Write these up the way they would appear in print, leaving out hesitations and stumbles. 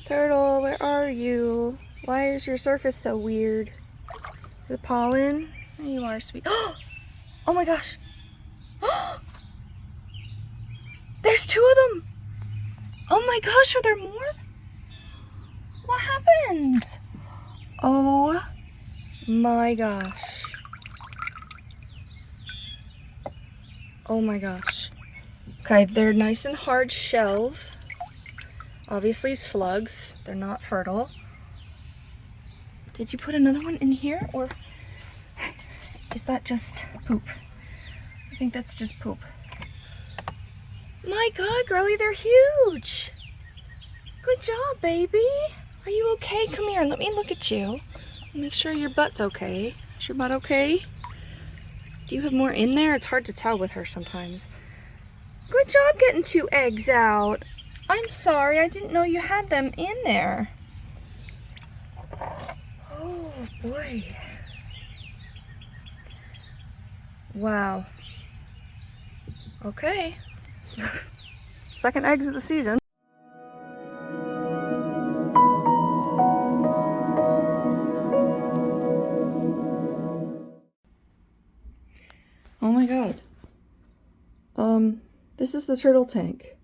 Turtle, where are you? Why is your surface so weird? The pollen? There you are, sweet. Oh my gosh. There's 2 of them. Oh my gosh, are there more? What happened? Oh my gosh. Oh my gosh. Okay, they're nice and hard shells. Obviously slugs. They're not fertile. Did you put another one in here, or is that just poop? I think that's just poop. My God, girlie, they're huge. Good job, baby. Are you okay? Come here and let me look at you. Make sure your butt's okay. Is your butt okay? Do you have more in there? It's hard to tell with her sometimes. Good job getting 2 eggs out. I'm sorry, I didn't know you had them in there. Oh boy. Wow. Okay. Second eggs of the season. Oh my God. This is the turtle tank.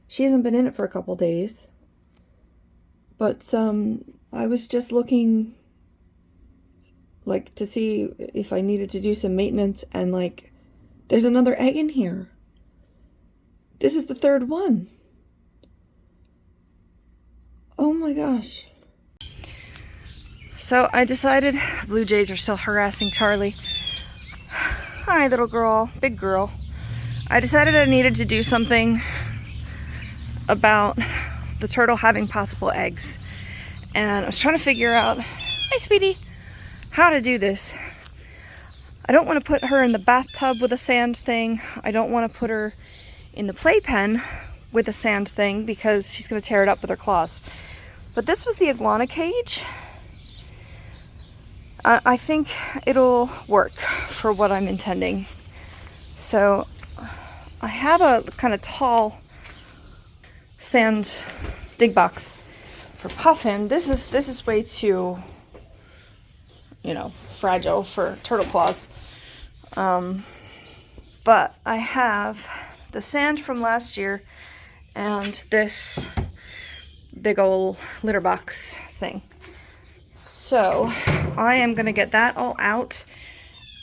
She hasn't been in it for a couple days. But, I was just looking, like, to see if I needed to do some maintenance, and, like, there's another egg in here. This is the 3rd one. Oh my gosh. So I decided, blue jays are still harassing Charlie. Hi, little girl, big girl. I decided I needed to do something about the turtle having possible eggs. And I was trying to figure out, hi sweetie, how to do this. I don't want to put her in the bathtub with a sand thing. I don't want to put her in the playpen with a sand thing because she's going to tear it up with her claws. But this was the iguana cage. I think it'll work for what I'm intending. So I have a kind of tall sand dig box for Puffin. This is way too, fragile for turtle claws. But I have the sand from last year and this big old litter box thing. So I am gonna get that all out,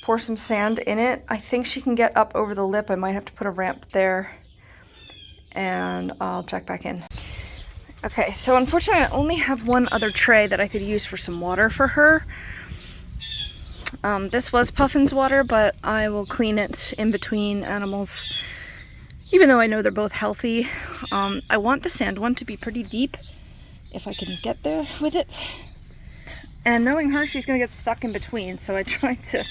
pour some sand in it. I think she can get up over the lip. I might have to put a ramp there, and I'll check back in. Okay, so unfortunately I only have one other tray that I could use for some water for her. This was Puffin's water, but I will clean it in between animals, even though I know they're both healthy. I want the sand one to be pretty deep, if I can get there with it. And knowing her, she's gonna get stuck in between, so I tried to,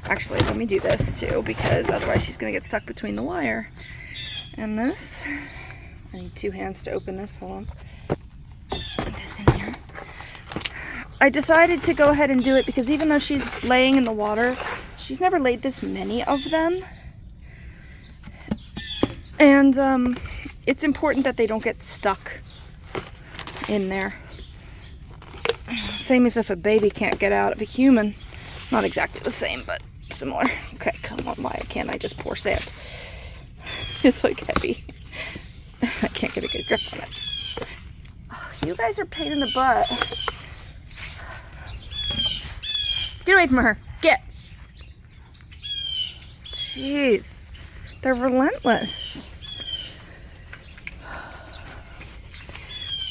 actually, let me do this too, because otherwise she's gonna get stuck between the wire and this. I need 2 hands to open this, hold on. Put this in here. I decided to go ahead and do it because even though she's laying in the water, she's never laid this many of them. And it's important that they don't get stuck in there. Same as if a baby can't get out of a human. Not exactly the same, but similar. Okay, come on, why can't I just pour sand? It's like heavy. I can't get a good grip on it. Oh, you guys are a pain in the butt. Get away from her. Get. Jeez. They're relentless.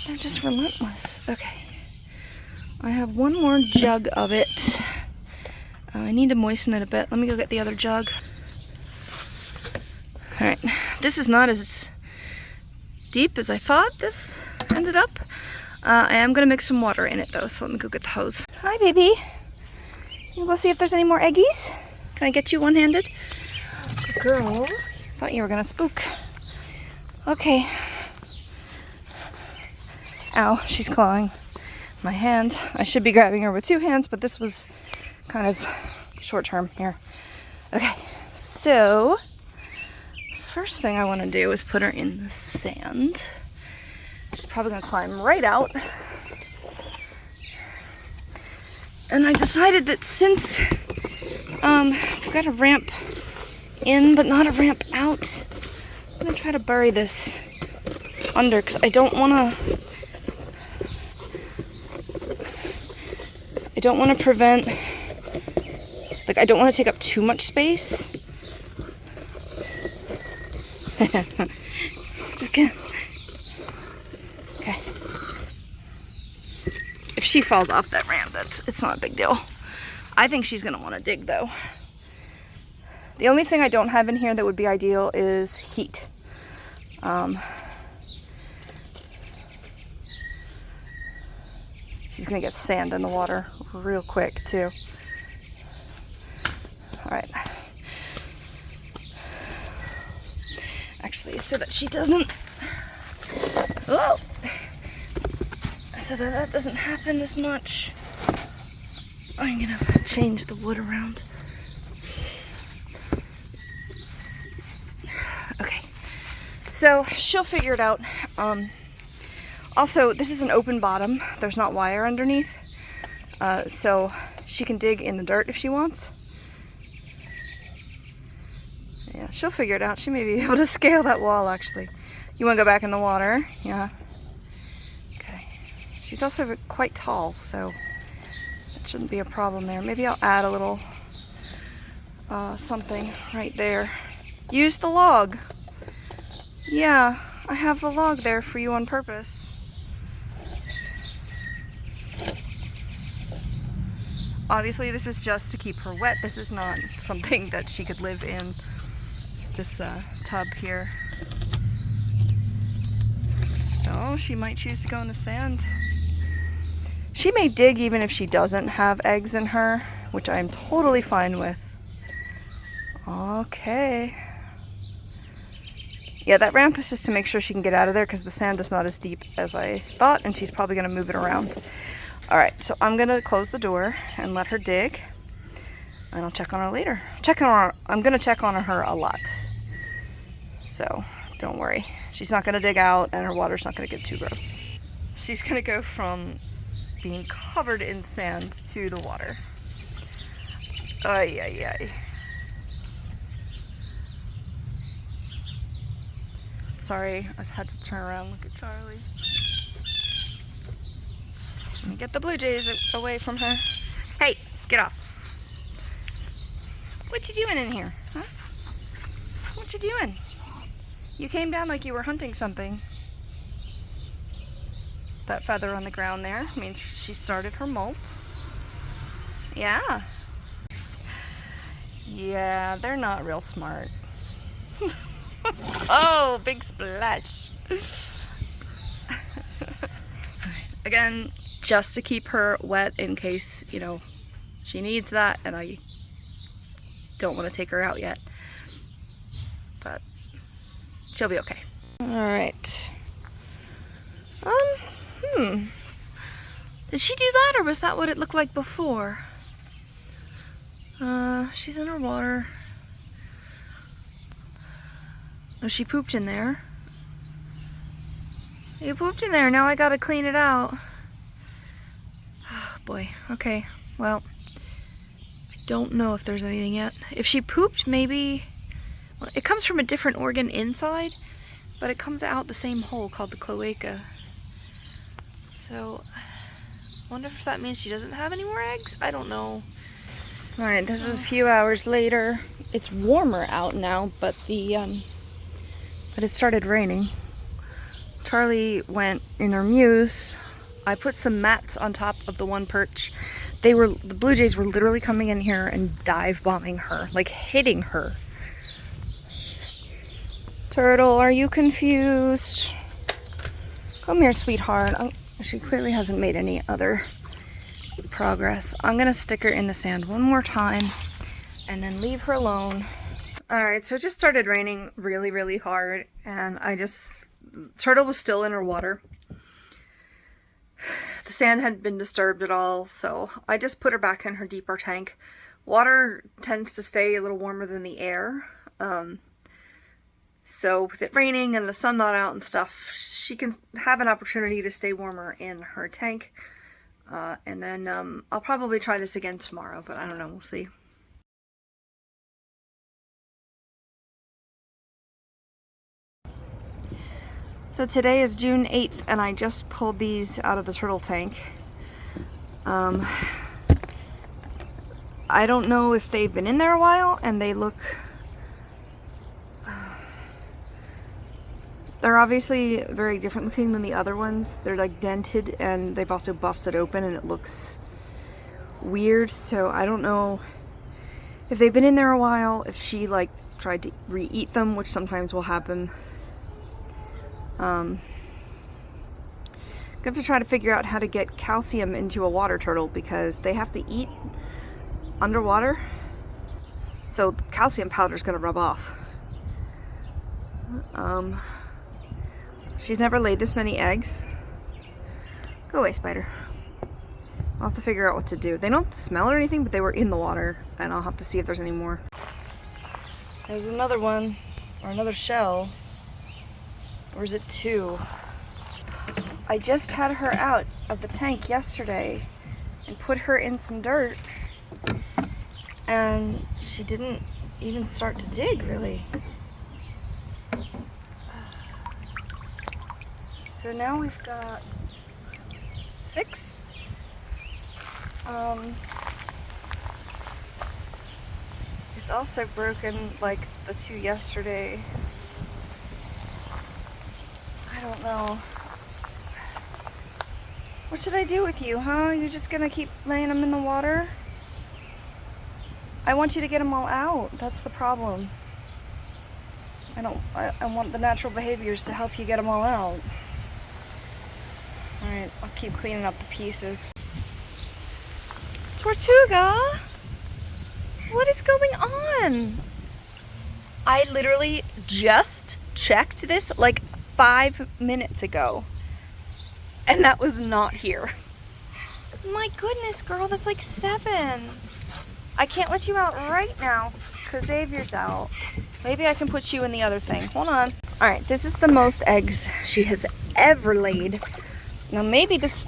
They're just relentless. Okay. I have one more jug of it. I need to moisten it a bit. Let me go get the other jug. Alright. This is not as deep as I thought this ended up. I am going to mix some water in it though, so let me go get the hose. Hi, baby. You go see if there's any more eggies? Can I get you one-handed? Good girl. Thought you were going to spook. Okay. Ow, she's clawing my hand. I should be grabbing her with 2 hands, but this was kind of short term here. Okay, so first thing I want to do is put her in the sand. She's probably gonna climb right out. And I decided that since we've got a ramp in but not a ramp out, I'm gonna try to bury this under because I don't want to prevent, like I don't want to take up too much space. Just gonna, okay. If she falls off that ramp, it's not a big deal. I think she's gonna want to dig though. The only thing I don't have in here that would be ideal is heat. She's gonna get sand in the water real quick too. All right. Actually, so that she doesn't, oh, so that doesn't happen as much, I'm gonna change the wood around. Okay, so she'll figure it out. Also, this is an open bottom. There's not wire underneath, so she can dig in the dirt if she wants. Yeah, she'll figure it out. She may be able to scale that wall, actually. You want to go back in the water? Yeah. Okay. She's also quite tall, so that shouldn't be a problem there. Maybe I'll add a little something right there. Use the log. Yeah, I have the log there for you on purpose. Obviously, this is just to keep her wet. This is not something that she could live in, this tub here. Oh, she might choose to go in the sand. She may dig even if she doesn't have eggs in her, which I'm totally fine with. Okay. Yeah, that ramp is just to make sure she can get out of there because the sand is not as deep as I thought, and she's probably going to move it around. All right, so I'm going to close the door and let her dig, and I'll check on her later. I'm going to check on her a lot. So don't worry. She's not going to dig out, and her water's not going to get too gross. She's going to go from being covered in sand to the water. Ay, ay, ay. Sorry, I had to turn around and look at Charlie. Let me get the blue jays away from her. Hey, get off. What you doing in here, huh? What you doing? You came down like you were hunting something. That feather on the ground there means she started her molt. Yeah. Yeah, they're not real smart. Oh, big splash. Again, just to keep her wet in case, you know, she needs that, and I don't want to take her out yet. But she'll be okay. All right. Did she do that, or was that what it looked like before? She's in her water. Oh, she pooped in there. You pooped in there. Now I gotta clean it out. Oh, boy. Okay. Well, I don't know if there's anything yet. If she pooped, maybe... Well, it comes from a different organ inside, but it comes out the same hole called the cloaca. So, I wonder if that means she doesn't have any more eggs? I don't know. Alright, this is a few hours later. It's warmer out now, but but it started raining. Charlie went in her mews. I put some mats on top of the one perch. The blue jays were literally coming in here and dive bombing her, like hitting her. Turtle, are you confused? Come here, sweetheart. She clearly hasn't made any other progress. I'm gonna stick her in the sand one more time and then leave her alone. Alright, so it just started raining really, really hard, and Turtle was still in her water. The sand hadn't been disturbed at all, so I just put her back in her deeper tank. Water tends to stay a little warmer than the air, So with it raining and the sun not out and stuff, she can have an opportunity to stay warmer in her tank. And then I'll probably try this again tomorrow, but I don't know, we'll see. So today is June 8th and I just pulled these out of the turtle tank. I don't know if they've been in there a while and they look... They're obviously very different looking than the other ones. They're like dented and they've also busted open and it looks weird. So I don't know if they've been in there a while, if she like tried to re-eat them, which sometimes will happen. I have to try to figure out how to get calcium into a water turtle because they have to eat underwater. So calcium powder is going to rub off. She's never laid this many eggs. Go away, spider. I'll have to figure out what to do. They don't smell or anything, but they were in the water, and I'll have to see if there's any more. There's another one, or another shell. Or is it two? I just had her out of the tank yesterday and put her in some dirt, and she didn't even start to dig, really. So now we've got 6. It's also broken like the 2 yesterday. I don't know. What should I do with you, huh? You just gonna keep laying them in the water? I want you to get them all out. That's the problem. I want the natural behaviors to help you get them all out. Alright, I'll keep cleaning up the pieces. Tortuga! What is going on? I literally just checked this like 5 minutes ago. And that was not here. My goodness, girl, that's like 7. I can't let you out right now because Xavier's out. Maybe I can put you in the other thing. Hold on. Alright, this is the most eggs she has ever laid. Now maybe this,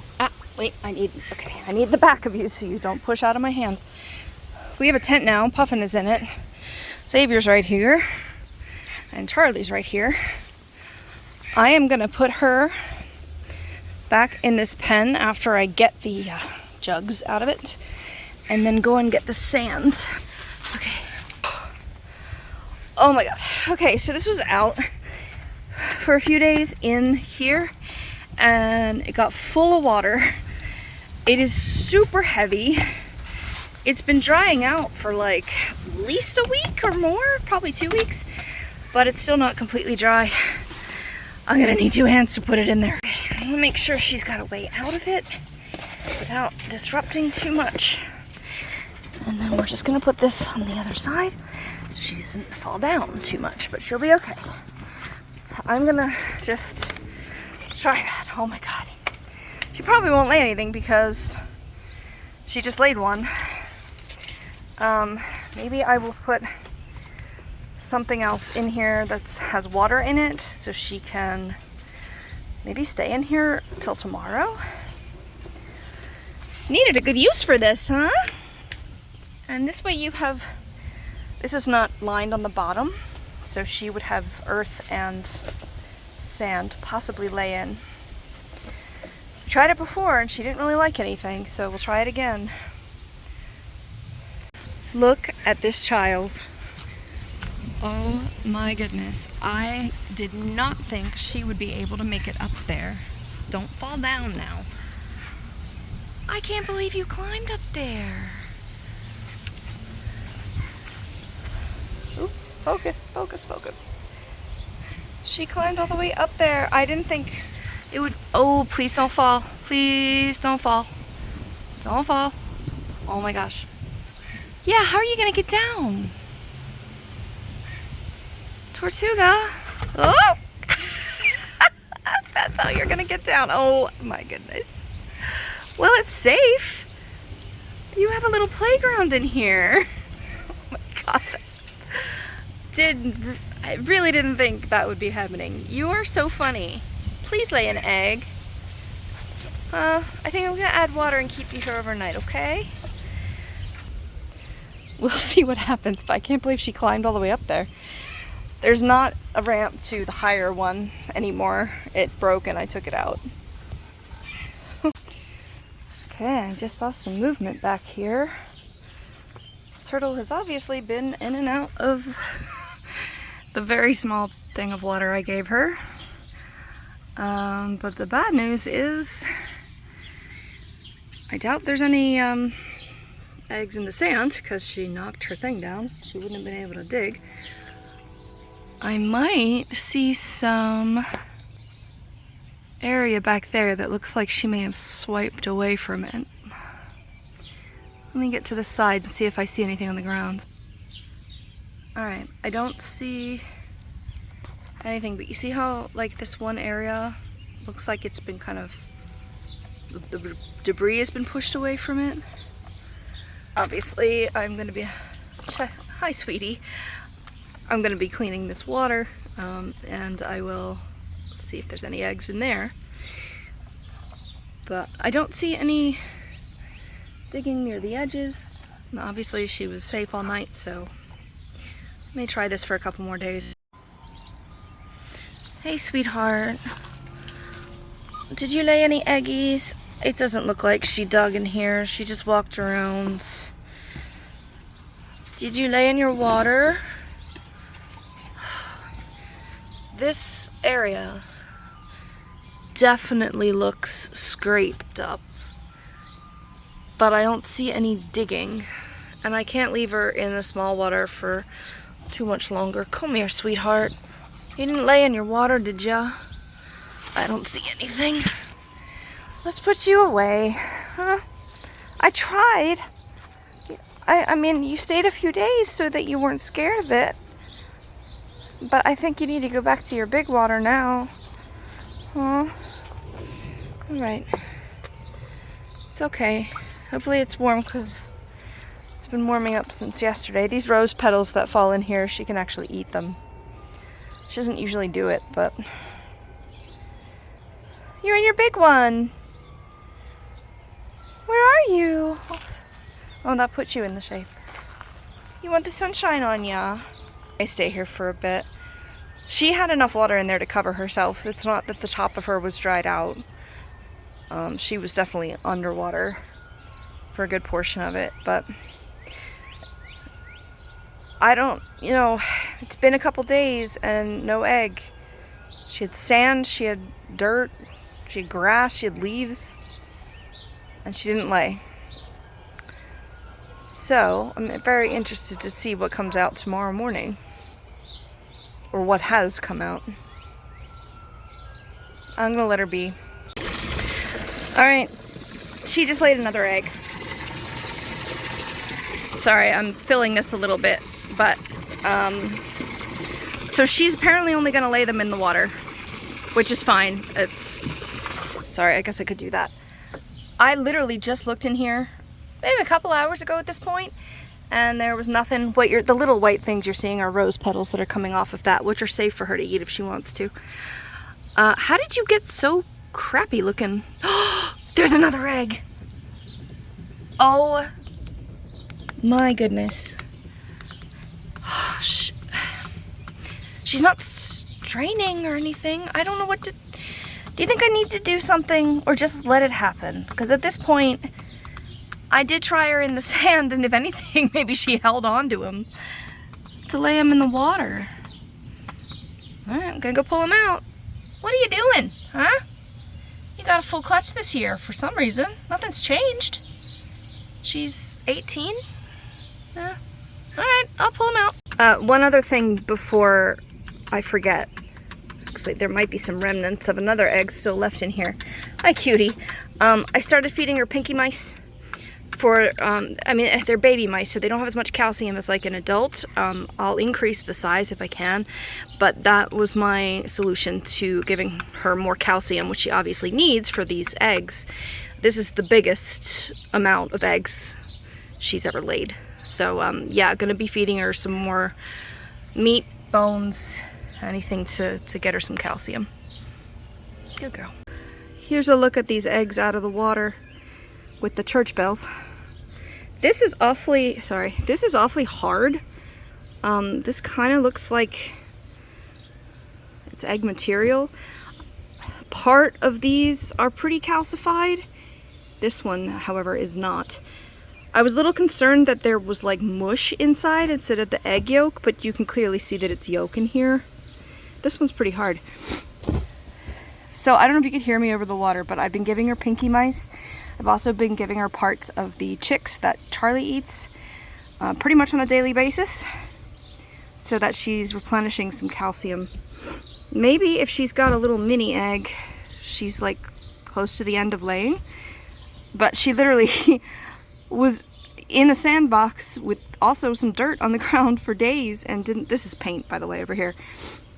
wait, I need the back of you so you don't push out of my hand. We have a tent now, Puffin is in it. Xavier's right here, and Charlie's right here. I am gonna put her back in this pen after I get the jugs out of it, and then go and get the sand. Okay. Oh my god. Okay, so this was out for a few days in here, and it got full of water. It is super heavy. It's been drying out for like at least a week or more, probably 2 weeks, but it's still not completely dry. I'm gonna need 2 hands to put it in there. Okay, I'm gonna make sure she's got a way out of it without disrupting too much. And then we're just gonna put this on the other side so she doesn't fall down too much, but she'll be okay. I'm gonna just try that. Oh my god. She probably won't lay anything because she just laid one. Maybe I will put something else in here that has water in it so she can maybe stay in here till tomorrow. Needed a good use for this, huh? And this way you have, this is not lined on the bottom, so she would have earth and sand to possibly lay in. We tried it before and she didn't really like anything, so we'll try it again. Look at this child. Oh my goodness. I did not think she would be able to make it up there. Don't fall down now. I can't believe you climbed up there. Ooh, focus, focus, focus. She climbed all the way up there. I didn't think it would. Oh, please don't fall. Please don't fall. Don't fall. Oh my gosh. Yeah, how are you gonna get down? Tortuga. Oh! That's how you're gonna get down. Oh my goodness. Well, it's safe. You have a little playground in here. Oh my god. I really didn't think that would be happening. You are so funny. Please lay an egg. I think I'm gonna add water and keep you here overnight, okay? We'll see what happens, but I can't believe she climbed all the way up there. There's not a ramp to the higher one anymore. It broke and I took it out. Okay, I just saw some movement back here. Turtle has obviously been in and out of the very small thing of water I gave her. But the bad news is I doubt there's any eggs in the sand because she knocked her thing down. She wouldn't have been able to dig. I might see some area back there that looks like she may have swiped away from it. Let me get to the side and see if I see anything on the ground. Alright, I don't see anything, but you see how like this one area looks like it's been kind of, the debris has been pushed away from it? Obviously, I'm going to be, hi sweetie, I'm going to be cleaning this water, and I will see if there's any eggs in there. But I don't see any digging near the edges. And obviously she was safe all night, so let me try this for a couple more days. Hey sweetheart, did you lay any eggies? It doesn't look like she dug in here. She just walked around. Did you lay in your water? This area definitely looks scraped up, but I don't see any digging, and I can't leave her in the small water for too much longer. Come here, sweetheart. You didn't lay in your water, did ya? I don't see anything. Let's put you away. Huh? I tried. I mean, you stayed a few days so that you weren't scared of it. But I think you need to go back to your big water now. Huh? Alright. It's okay. Hopefully it's warm because it's been warming up since yesterday. These rose petals that fall in here, she can actually eat them. She doesn't usually do it, but... You're in your big one! Where are you? Oh, that puts you in the shade. You want the sunshine on ya? I stay here for a bit. She had enough water in there to cover herself. It's not that the top of her was dried out. She was definitely underwater for a good portion of it, but I don't, you know, it's been a couple days and no egg. She had sand, she had dirt, she had grass, she had leaves, and she didn't lay. So, I'm very interested to see what comes out tomorrow morning. Or what has come out. I'm gonna let her be. Alright, she just laid another egg. Sorry, I'm filling this a little bit, but, so she's apparently only gonna lay them in the water, which is fine. Sorry, I guess I could do that. I literally just looked in here, maybe a couple hours ago at this point, and there was nothing. The little white things you're seeing are rose petals that are coming off of that, which are safe for her to eat if she wants to. How did you get so crappy looking? There's another egg! Oh my goodness. She's not straining or anything. I don't know what to... Do you think I need to do something or just let it happen? Because at this point, I did try her in the sand, and if anything, maybe she held on to him to lay him in the water. Alright, I'm gonna go pull him out. What are you doing, huh? You got a full clutch this year for some reason. Nothing's changed. She's 18. Yeah. Alright, I'll pull him out. One other thing before I forget. Actually, there might be some remnants of another egg still left in here. Hi, cutie. I started feeding her pinky mice. I mean, they're baby mice, so they don't have as much calcium as like an adult. I'll increase the size if I can, but that was my solution to giving her more calcium, which she obviously needs for these eggs. This is the biggest amount of eggs she's ever laid. So yeah, gonna be feeding her some more meat bones, anything to get her some calcium. Good girl. Here's a look at these eggs out of the water with the church bells. This is awfully hard. This kind of looks like it's egg material. Part of these are pretty calcified. This one, however, is not. I was a little concerned that there was like mush inside instead of the egg yolk, but you can clearly see that it's yolk in here. This one's pretty hard. So I don't know if you could hear me over the water, but I've been giving her pinky mice. I've also been giving her parts of the chicks that Charlie eats pretty much on a daily basis so that she's replenishing some calcium. Maybe if she's got a little mini egg, she's like close to the end of laying, but she literally was in a sandbox with also some dirt on the ground for days and didn't. This is paint, by the way, over here.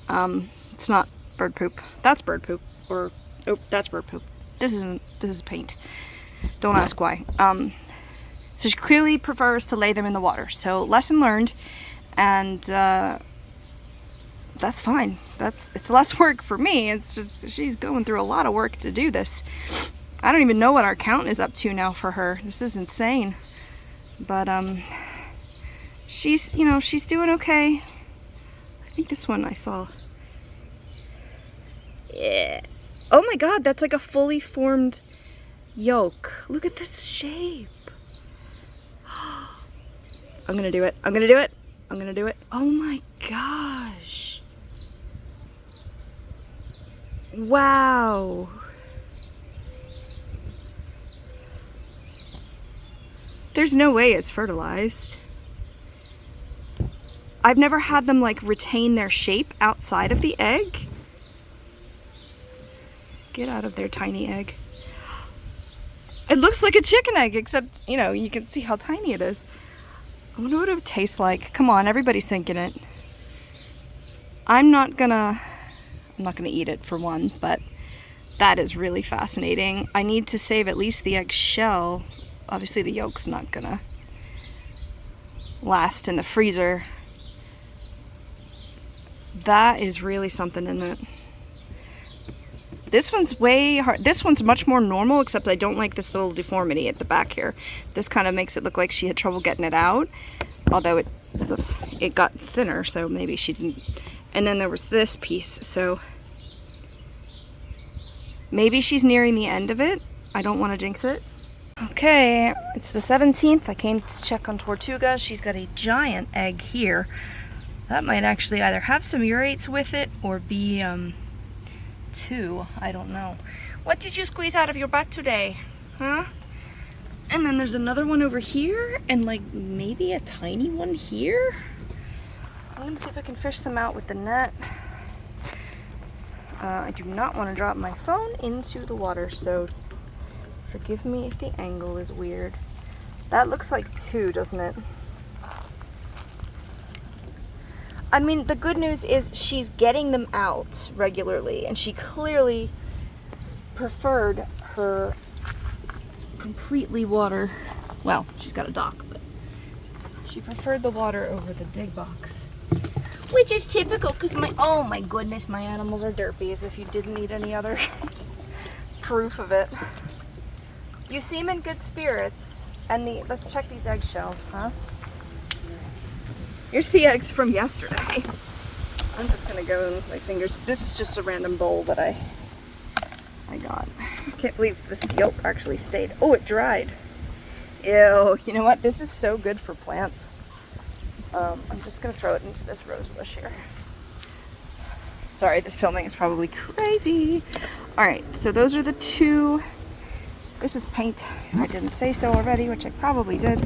It's not bird poop. That's bird poop. Or, oh, that's bird poop. This is paint. Don't ask why. So she clearly prefers to lay them in the water. So lesson learned, and that's fine. It's less work for me. It's just she's going through a lot of work to do this. I don't even know what our count is up to now for her. This is insane. But she's doing okay. I think this one I saw. Yeah. Oh my God, that's like a fully formed yolk. Look at this shape. I'm gonna do it. I'm gonna do it. I'm gonna do it. Oh my gosh. Wow. There's no way it's fertilized. I've never had them like retain their shape outside of the egg. Get out of there, tiny egg. It looks like a chicken egg, except, you can see how tiny it is. I wonder what it would taste like. Come on, everybody's thinking it. I'm not gonna eat it for one, but that is really fascinating. I need to save at least the egg shell. Obviously the yolk's not gonna last in the freezer. That is really something, isn't it? This one's way hard. This one's much more normal, except I don't like this little deformity at the back here. This kind of makes it look like she had trouble getting it out. Although it got thinner, so maybe she didn't. And then there was this piece, so maybe she's nearing the end of it. I don't want to jinx it. Okay, it's the 17th. I came to check on Tortuga. She's got a giant egg here. That might actually either have some urates with it or be, two. I don't know. What did you squeeze out of your butt today? Huh? And then there's another one over here and like maybe a tiny one here. I'm gonna see if I can fish them out with the net. I do not want to drop my phone into the water, so forgive me if the angle is weird. That looks like two, doesn't it? I mean, the good news is she's getting them out regularly, and she clearly preferred her completely water. Well, she's got a dock, but she preferred the water over the dig box, which is typical because oh my goodness, my animals are derpy, as if you didn't need any other proof of it. You seem in good spirits, and let's check these eggshells, huh? Here's the eggs from yesterday. I'm just gonna go in with my fingers. This is just a random bowl that I got. I can't believe this yolk actually stayed. Oh, it dried. Ew, you know what? This is so good for plants. I'm just gonna throw it into this rose bush here. Sorry, this filming is probably crazy. All right, so those are the two. This is paint, if I didn't say so already, which I probably did.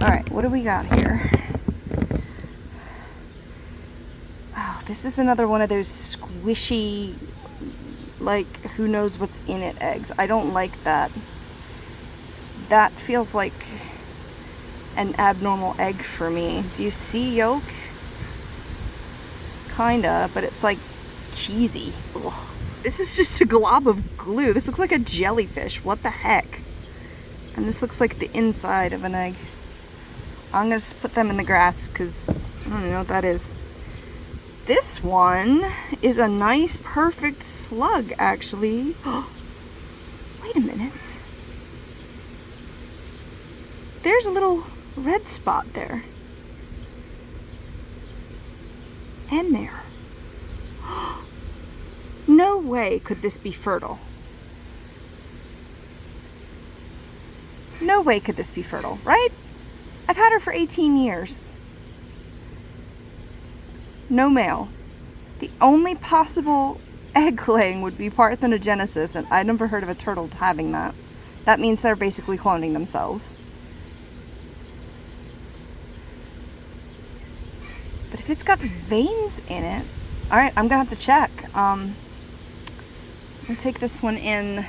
All right, what do we got here? Oh, this is another one of those squishy, like, who knows what's in it eggs. I don't like that. That feels like an abnormal egg for me. Do you see yolk? Kinda, but it's like cheesy. Ugh. This is just a glob of glue. This looks like a jellyfish. What the heck? And this looks like the inside of an egg. I'm gonna just put them in the grass because I don't know what that is. This one is a nice, perfect slug, actually. Wait a minute. There's a little red spot there. And there. No way could this be fertile. No way could this be fertile, right? I've had her for 18 years. No male. The only possible egg laying would be parthenogenesis, and I never heard of a turtle having that. That means they're basically cloning themselves. But if it's got veins in it, all right, I'm gonna have to check. I'll take this one in.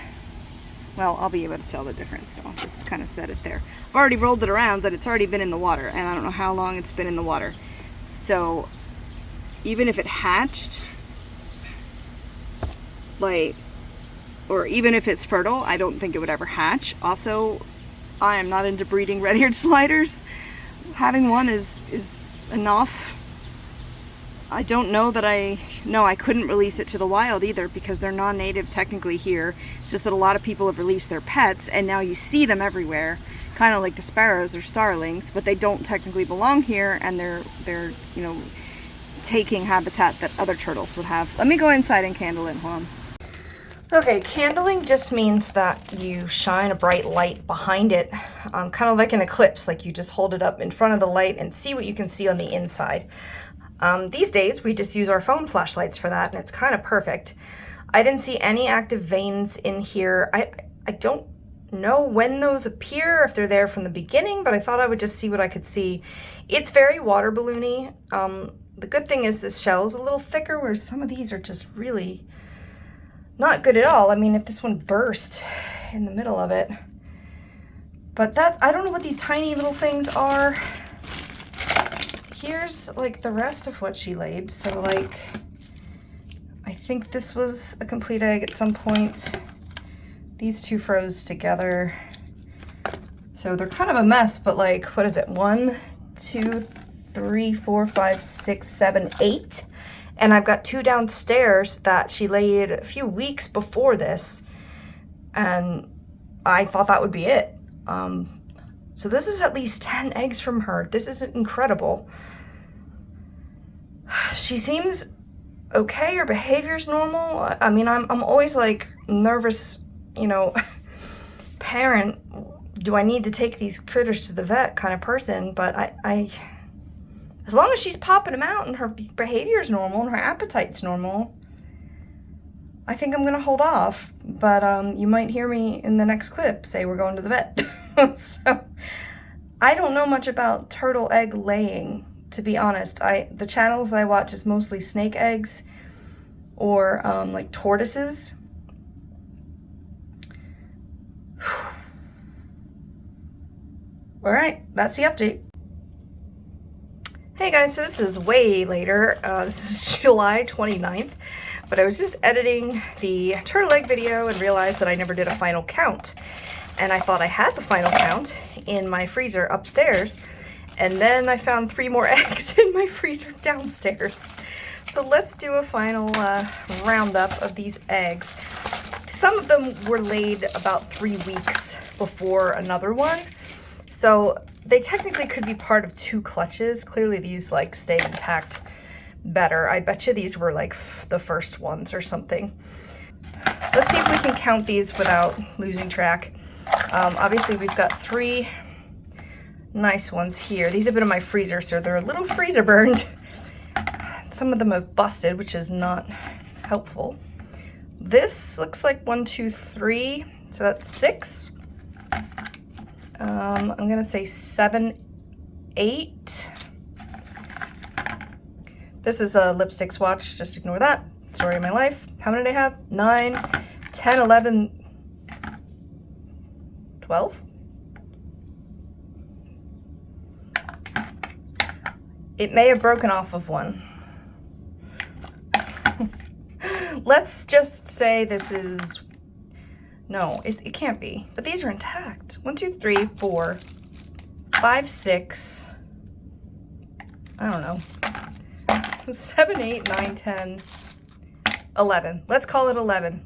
Well, I'll be able to tell the difference, so I'll just kind of set it there. I've already rolled it around that it's already been in the water, and I don't know how long it's been in the water. So even if it hatched, like, or even if it's fertile, I don't think it would ever hatch. Also, I am not into breeding red-eared sliders. Having one is enough. I don't know that I couldn't release it to the wild either because they're non-native technically here. It's just that a lot of people have released their pets and now you see them everywhere, kind of like the sparrows or starlings, but they don't technically belong here, and they're you know, taking habitat that other turtles would have. Let me go inside and candle it. Hold on. Okay, candling just means that you shine a bright light behind it, kind of like an eclipse, like you just hold it up in front of the light and see what you can see on the inside. These days, we just use our phone flashlights for that, and it's kind of perfect. I didn't see any active veins in here. I don't know when those appear, if they're there from the beginning, but I thought I would just see what I could see. It's very water balloony. The good thing is this shell is a little thicker, whereas some of these are just really not good at all. I mean, if this one burst in the middle of it. But I don't know what these tiny little things are. Here's like the rest of what she laid. So like, I think this was a complete egg at some point. These two froze together. So they're kind of a mess, but like, what is it? 1, 2, 3, 4, 5, 6, 7, 8. And I've got 2 downstairs that she laid a few weeks before this. And I thought that would be it. So this is at least 10 eggs from her. This is incredible. She seems okay. Her behavior's normal. I mean, I'm always like nervous, you know, parent, do I need to take these critters to the vet kind of person, but I as long as she's popping them out and her behavior's normal and her appetite's normal, I think I'm gonna hold off. But you might hear me in the next clip say we're going to the vet. So I don't know much about turtle egg laying, to be honest. The channels I watch is mostly snake eggs or like tortoises. All right, that's the update. Hey guys, so this is way later. This is July 29th, but I was just editing the turtle egg video and realized that I never did a final count. And I thought I had the final count in my freezer upstairs, and then I found 3 more eggs in my freezer downstairs. So let's do a final roundup of these eggs. Some of them were laid about 3 weeks before another one. So they technically could be part of 2 clutches. Clearly these like stayed intact better. I bet you these were like the first ones or something. Let's see if we can count these without losing track. Obviously we've got 3 nice ones here. These have been in my freezer, so they're a little freezer burned. Some of them have busted, which is not helpful. This looks like 1, 2, 3, so that's 6. I'm gonna say 7, 8. This is a lipstick swatch, just ignore that. Story of my life. How many did I have? 9, 10, 11, 12? It may have broken off of one. Let's just say this is, no, it can't be, but these are intact. 1, 2, 3, 4, 5, 6, I don't know, 7, 8, 9, 10, 11. Let's call it 11.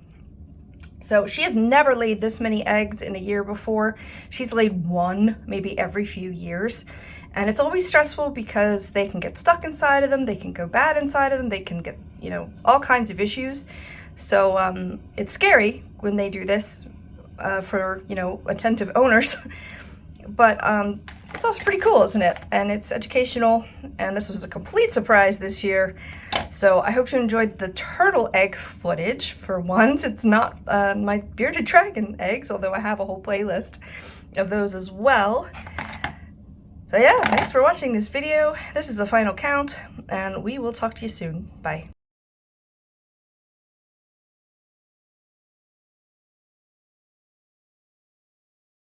So she has never laid this many eggs in a year before. She's laid one maybe every few years. And it's always stressful because they can get stuck inside of them, they can go bad inside of them, they can get, you know, all kinds of issues. So it's scary when they do this for, you know, attentive owners. But it's also pretty cool, isn't it? And it's educational, and this was a complete surprise this year. So I hope you enjoyed the turtle egg footage. For once, it's not my bearded dragon eggs, although I have a whole playlist of those as well. So yeah, thanks for watching this video. This is the final count, and we will talk to you soon. Bye.